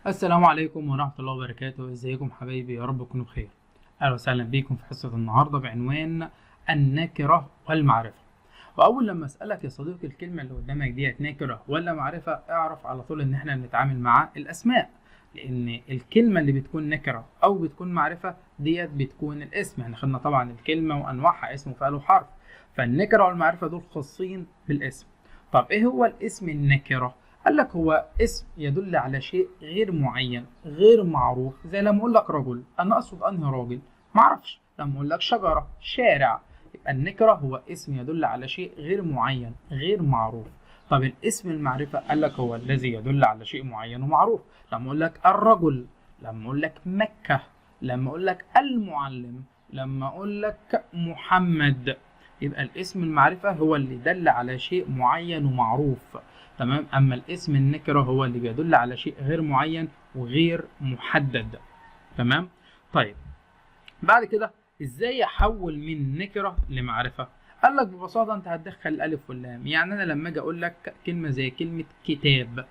السلام عليكم ورحمة الله وبركاته. ازيكم حبايبي؟ يا رب تكونوا بخير. اهلا وسهلا بيكم في حصة النهاردة بعنوان النكرة والمعرفة. واول لما اسألك يا صديقي الكلمة اللي قدامك ديت نكرة ولا معرفة، اعرف على طول ان احنا بنتعامل مع الاسماء، لان الكلمة اللي بتكون نكرة او بتكون معرفة ديت بتكون الاسم. احنا خدنا طبعا الكلمة وانواعها، اسم وفعل وحرف، فالنكرة والمعرفة دول خاصين بالاسم. طب ايه هو الاسم النكرة؟ قال لك هو اسم يدل على شيء غير معين غير معروف. زي لما اقول لك رجل، انا اقصد انهي راجل؟ معرفش. لما اقول لك شجره، شارع، يبقى النكره هو اسم يدل على شيء غير معين غير معروف. طب الاسم المعرفه قال لك هو الذي يدل على شيء معين ومعروف. لما اقول لك الرجل، لما اقول لك مكه، لما اقول لك المعلم، لما اقول لك محمد، يبقى الاسم المعرفه هو اللي دل على شيء معين ومعروف. تمام. اما الاسم النكره هو اللي بيدل على شيء غير معين وغير محدد. تمام. طيب بعد كده ازاي احول من نكره لمعرفه؟ قال لك ببساطه انت هتدخل الالف واللام. يعني انا لما اجي اقول لك كلمه زي كلمه كتاب،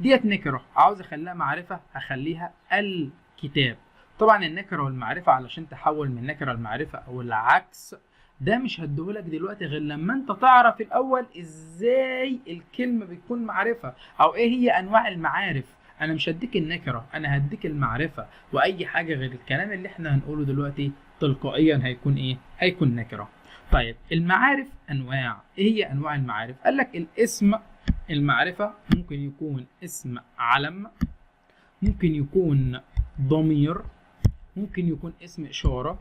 ديت نكره، عاوز اخليها معرفه، هخليها الكتاب. طبعا النكره والمعرفه علشان تحول من نكره لمعرفه او العكس، ده مش هديهولك دلوقتي غير لما انت تعرف الاول ازاي الكلمه بتكون معرفه او ايه هي انواع المعارف. انا مش هديك النكره، انا هديك المعرفه، واي حاجه غير الكلام اللي احنا هنقوله دلوقتي تلقائيا هيكون ايه؟ هيكون نكره. طيب المعارف انواع. ايه هي انواع المعارف؟ قال لك الاسم المعرفة ممكن يكون اسم علم، ممكن يكون ضمير، ممكن يكون اسم إشارة،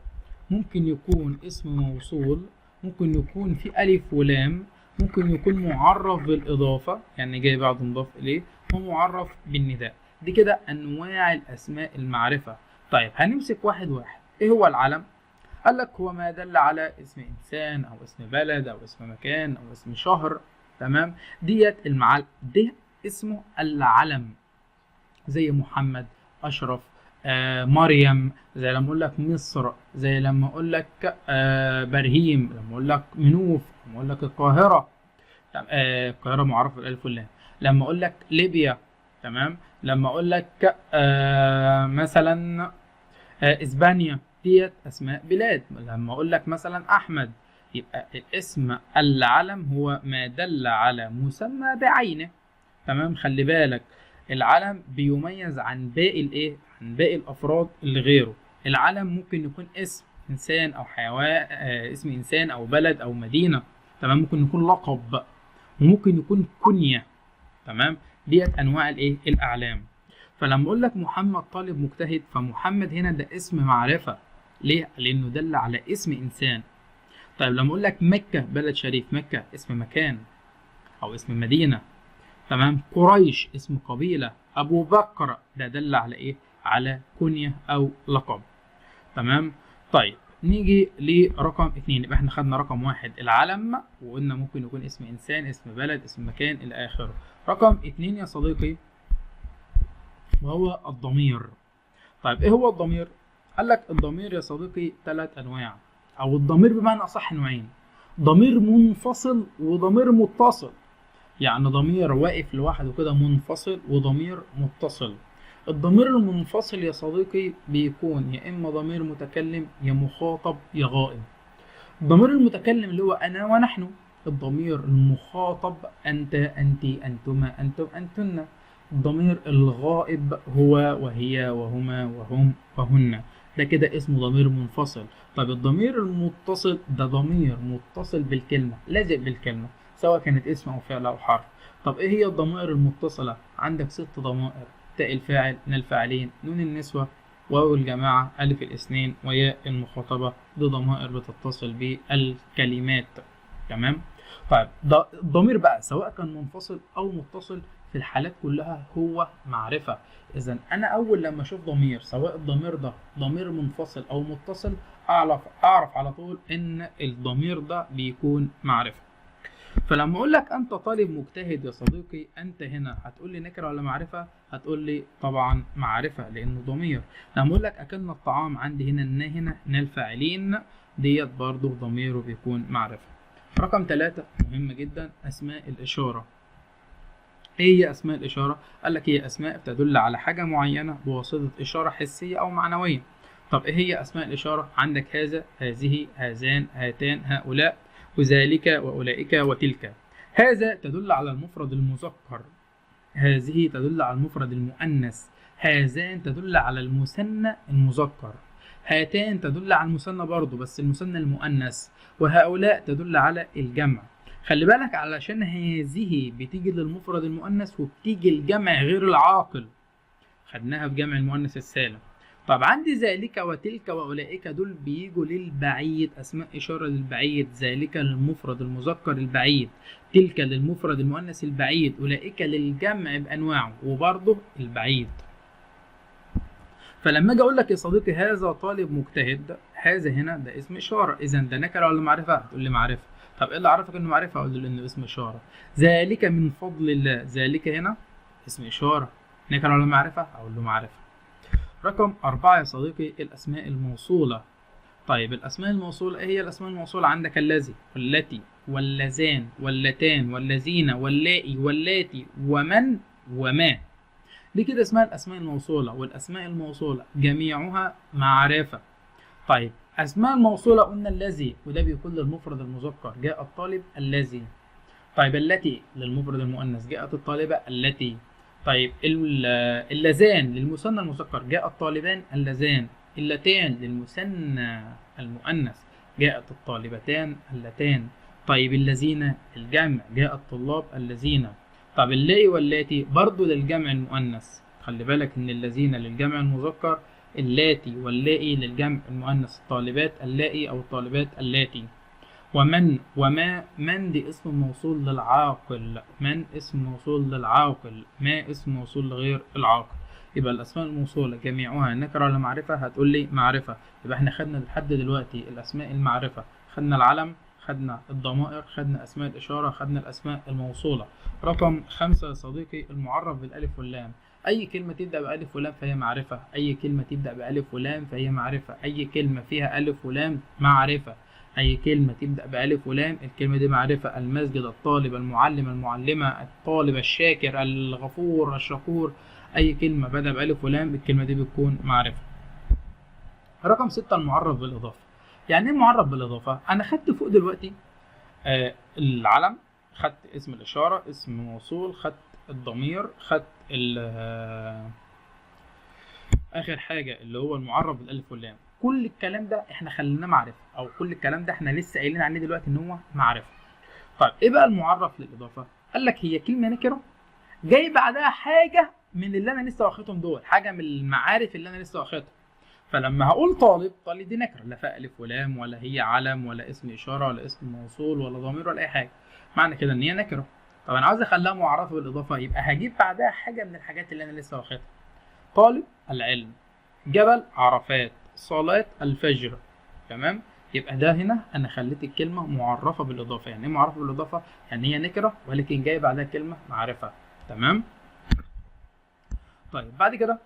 ممكن يكون اسم موصول، ممكن يكون في ألف ولام، ممكن يكون معرف بالإضافة يعني جاي بعد مضاف إليه، ومعرف بالنداء. دي كده أنواع الأسماء المعرفة. طيب هنمسك واحد واحد. إيه هو العلم؟ قال لك هو ما دل على اسم إنسان أو اسم بلد أو اسم مكان أو اسم شهر. تمام. ديت ده اسمه العلم. زي محمد، أشرف، مريم. زي لما أقول لك مصر، زي لما أقول لك برهيم، لما أقول لك منوف، لما أقول لك القاهرة. القاهرة معرفة بالألف واللام. لما أقول لك ليبيا. تمام. لما أقول لك مثلا اسبانيا، ديت اسماء بلاد. لما اقول لك مثلا احمد، يبقى الاسم العلم هو ما دل على مسمى بعينه. تمام. خلي بالك العلم بيميز عن باقي الايه، عن باقي الافراد اللي غيره. العلم ممكن يكون اسم انسان او حيوان، اسم انسان او بلد او مدينه. تمام. ممكن يكون لقب، وممكن يكون كنيه. تمام. ديت انواع الايه، الاعلام. فلما اقول لك محمد طالب مجتهد، فمحمد هنا ده اسم معرفة. ليه؟ لانه دل على اسم انسان. طيب لما اقول لك مكة بلد شريف، مكة اسم مكان او اسم مدينة. تمام. قريش اسم قبيلة. ابو بكر ده دل على ايه؟ على كنية او لقب. تمام. طيب نيجي لرقم 2. يبقى احنا خدنا رقم 1 العلم، وقلنا ممكن يكون اسم انسان، اسم بلد، اسم مكان الى اخره. رقم 2 يا صديقي وهو الضمير. طيب ايه هو الضمير؟ قال لك الضمير يا صديقي 3 انواع، او الضمير بمعنى اصح نوعين: ضمير منفصل وضمير متصل. يعني ضمير واقف لوحده كده منفصل، وضمير متصل. الضمير المنفصل يا صديقي بيكون يا اما ضمير متكلم يا مخاطب يا غائب. الضمير المتكلم اللي هو انا ونحن. الضمير المخاطب انت، انت، انتما، انتم، انتن. الضمير الغائب هو وهي وهما وهم وهن. ده كده اسمه ضمير منفصل. طيب الضمير المتصل ده ضمير متصل بالكلمة، لازق بالكلمة، سواء كانت اسم او فعل او حرف. طب ايه هي الضمائر المتصلة؟ عندك 6 ضمائر: تاء الفاعل، من الفاعلين، نون النسوة، واو الجماعة، ألف الاثنين، وياء المخاطبة. دي ضمائر بتتصل بالكلمات. تمام. طيب ده الضمير بقى سواء كان منفصل أو متصل، في الحالات كلها هو معرفة. إذا أنا أول لما أشوف ضمير، سواء الضمير ده ضمير منفصل أو متصل، أعرف على طول إن الضمير ده بيكون معرفة. فلما اقول لك انت طالب مجتهد يا صديقي، انت هنا هتقول لي نكره ولا معرفه؟ هتقول لي طبعا معرفه لانه ضمير. لما اقول لك اكلنا الطعام، عندي هنا هنا الفاعلين، ديت برضه ضميره بيكون معرفه. رقم 3 مهم جدا: اسماء الاشاره. ايه هي اسماء الاشاره؟ قال لك هي اسماء تدل على حاجه معينه بواسطه اشاره حسيه او معنويه. طب ايه هي اسماء الاشاره؟ عندك هذا، هذه، هذان، هاتان، هؤلاء، وذلك، واولئك، وتلك. هذا تدل على المفرد المذكر، هذه تدل على المفرد المؤنث، هذان تدل على المثنى المذكر، هاتان تدل على المثنى برضه بس المثنى المؤنث، وهؤلاء تدل على الجمع. خلي بالك علشان هذه بتيجي للمفرد المؤنث وبتيجي الجمع غير العاقل، خدناها في جمع المؤنث السالم. طب عندي ذلك وتلك واولئك دول بيجوا للبعيد، اسماء اشاره للبعيد، ذلك للمفرد المذكر البعيد، تلك للمفرد المؤنث البعيد، اولئك للجمع بانواعه وبرضه البعيد. فلما اجي اقول لك يا صديقي هذا طالب مجتهد، هذا هنا ده اسم اشاره، اذا ده نكره ولا معرفه؟ هتقول لي معرفه. طب ايه اللي عرفك انه معرفه؟ اقول له انه اسم اشاره. ذلك من فضل الله، ذلك هنا اسم اشاره، نكره ولا معرفه؟ اقول له معرفه. رقم 4 يا صديقي الاسماء الموصوله. طيب الاسماء الموصوله ايه هي الاسماء الموصوله؟ عندك الذي والتي واللذان واللتان والذين واللائي واللاتي ومن وما. دي كده اسمها الاسماء الموصوله، والاسماء الموصوله جميعها معرفه. طيب اسماء الموصوله قلنا الذي وده بيكون للمفرد المذكر، جاء الطالب الذي. طيب التي للمفرد المؤنث، جاءت الطالبه التي. طيب اللذان للمثنى المذكر، جاء الطالبان اللذان. اللتان للمثنى المؤنث، جاءت الطالبتان اللتان. طيب الذين الجمع، جاء الطلاب الذين. طب اللائي واللاتي برضو للجمع المؤنث، خلي بالك ان الذين للجمع المذكر، اللاتي واللائي للجمع المؤنث، الطالبات اللائي او الطالبات اللاتي. ومن وما، من دي اسم موصول للعاقل، من اسم موصول للعاقل، ما اسم موصول لغير العاقل. يبقى الاسماء الموصوله جميعها نكره ولا معرفه؟ هتقول لي معرفه. يبقى احنا خدنا لحد دلوقتي الاسماء المعرفه، خدنا العلم، خدنا الضمائر، خدنا اسماء الاشاره، خدنا الاسماء الموصوله. رقم 5 يا صديقي المعرف بالالف واللام. اي كلمه تبدا بالف ولام فهي معرفه، اي كلمه تبدا بالف ولام فهي معرفه، اي كلمه فيها الف ولام معرفه، اي كلمه تبدا بالف ولام الكلمه دي معرفه. المسجد، الطالب، المعلم، المعلمه، الطالب، الشاكر، الغفور، الشكور، اي كلمه بدا بالف ولام الكلمه دي بتكون معرفه. رقم 6 المعرف بالاضافه. يعني ايه المعرف بالاضافه؟ انا خدت فوق دلوقتي العلم، خدت اسم الاشاره، اسم موصول، خدت الضمير، خدت اخر حاجه اللي هو المعرف بالالف واللام. كل الكلام ده احنا خليناه معرفه، او كل الكلام ده احنا لسه قايلين عليه دلوقتي ان هو معرفه. طيب ايه بقى المعرف للاضافه؟ قال لك هي كلمه نكره جاي بعدها حاجه من اللي انا لسه واخدهم دول، حاجه من المعارف اللي انا لسه واخدها. فلما هقول طالب، طالب دي نكره، لا فيها الف ولام ولا هي علم ولا اسم اشاره ولا اسم موصول ولا ضمير ولا اي حاجه، معنى كده ان هي نكره. طب انا عاوز اخليها معرفه بالاضافه، يبقى هجيب بعدها حاجه من الحاجات اللي انا لسه واخدها. طالب العلم، جبل عرفات، صلاة الفجر. تمام؟ يبقى ده هنا انا خليت الكلمه معرفه بالاضافه. يعني ايه معرفه بالاضافه؟ يعني هي نكره ولكن جاي بعدها كلمه معرفه. تمام؟ طيب بعد كده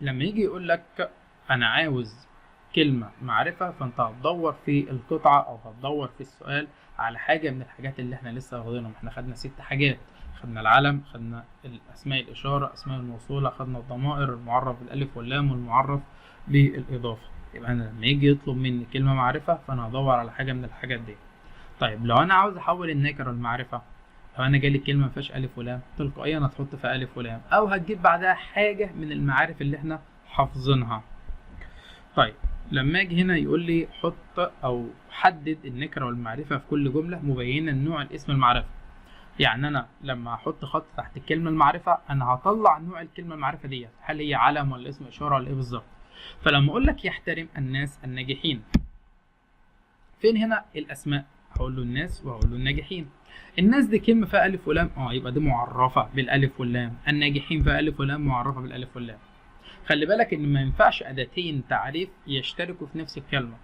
لما يجي يقول لك انا عاوز كلمه معرفه، فانت هتدور في القطعه او هتدور في السؤال على حاجه من الحاجات اللي احنا لسه واخدينهم. احنا خدنا 6 حاجات، خدنا العلم، خدنا الاسماء الاشاره، اسماء الموصوله، خدنا الضمائر، المعرف بالالف واللام، والمعرف بالاضافه. يبقى انا لما يجي يطلب مني كلمه معرفه فانا هدور على حاجه من الحاجات دي. طيب لو انا عاوز احول النكره لمعرفه، لو انا جالي كلمه ما فيهاش الف ولام، تلقائيا هتحط فيها الف ولام او هتجيب بعدها حاجه من المعارف اللي احنا حافظينها. طيب لما اجي هنا يقول لي حط او حدد النكره والمعرفه في كل جمله مبينا نوع الاسم المعرفه. يعني انا لما احط خط تحت الكلمه المعرفه انا هطلع نوع الكلمه المعرفه ديت، هل هي علم ولا اسم اشاره ولا ايه بالظبط. فلما اقول لك يحترم الناس الناجحين، فين هنا الاسماء؟ هقول له الناس وهقول له الناجحين. الناس دي كلمه فيها الف ولام، يبقى دي معرفه بالالف واللام. الناجحين فيها الف ولام، معرفه بالالف واللام. خلي بالك ان ما ينفعش اداتين تعريف يشتركوا في نفس الكلمه.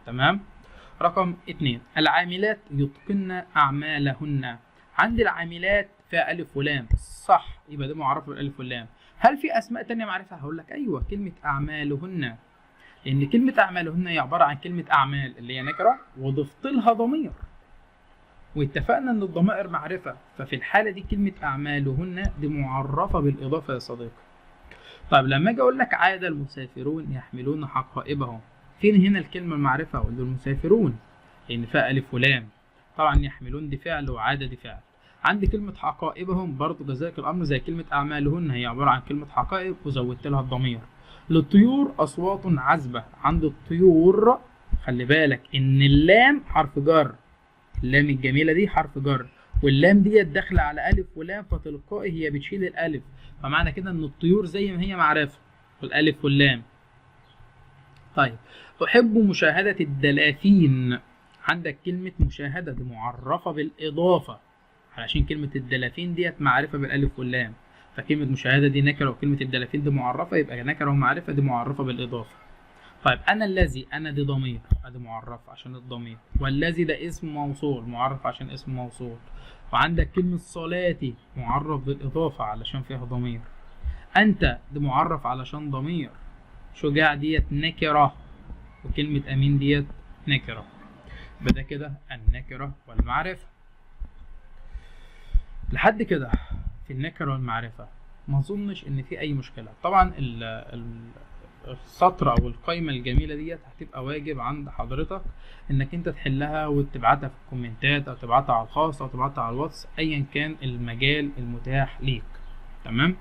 تمام؟ رقم 2 العاملات يتقن اعمالهن. عندي العاملات فيها الف ولام، صح، يبقى ده معرفه بالالف واللام. هل في اسماء تانية معرفه؟ هقول لك ايوه، كلمه اعمالهن، لان كلمه اعمالهن هي عباره عن كلمه اعمال اللي هي نكره وضفت لها ضمير. واتفقنا ان الضمائر معرفة، ففي الحالة دي كلمة اعمالهن دي معرفة بالاضافة يا صديقي. طيب لما اجي اقول لك عاد المسافرون يحملون حقائبهم، فين هنا الكلمة المعرفة؟ اقول له المسافرون لان فيها الف ولام. طبعا يحملون دي فعل وعاد دي فعل. عندي كلمة حقائبهم برضو كذلك الامر زي كلمة اعمالهن، هي عبارة عن كلمة حقائب وزودت لها الضمير. للطيور اصوات عذبة، عند الطيور خلي بالك ان اللام حرف جر، اللام الجميلة دي حرف جر، واللام ديت داخلة على ألف ولام، فتلقائي هي بتشيل الألف، فمعنى كده إن الطيور زي ما هي معرفة والألف واللام. طيب أحب مشاهدة الدلافين، عندك كلمة مشاهدة دي معرفة بالإضافة، علشان كلمة الدلافين ديت معرفة بالألف واللام، فكلمة مشاهدة دي نكرة وكلمة الدلافين دي معرفة، يبقى نكرة ومعرفة دي معرفة بالإضافة. طيب انا الذي، انا دي ضمير ادي معرف عشان الضمير، والذي ده اسم موصول معرف عشان اسم موصول، وعندك كلمة صلاتي معرف بالاضافة علشان فيها ضمير، انت دي معرف علشان ضمير، شجاع ديت نكرة، وكلمة امين ديت نكرة. بدا كده النكرة والمعرفة. لحد كده في النكرة والمعرفة ما اظنش ان في اي مشكلة. طبعا السطر او القائمه الجميله ديت هتبقى واجب عند حضرتك انك انت تحلها وتبعتها في الكومنتات او تبعتها على الخاص او تبعتها على الواتس، ايا كان المجال المتاح ليك. تمام،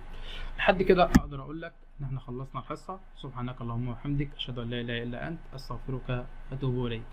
لحد كده اقدر اقول لك ان احنا خلصنا الحصه. سبحانك اللهم وبحمدك، اشهد ان لا اله الا انت، استغفرك واتوب اليك.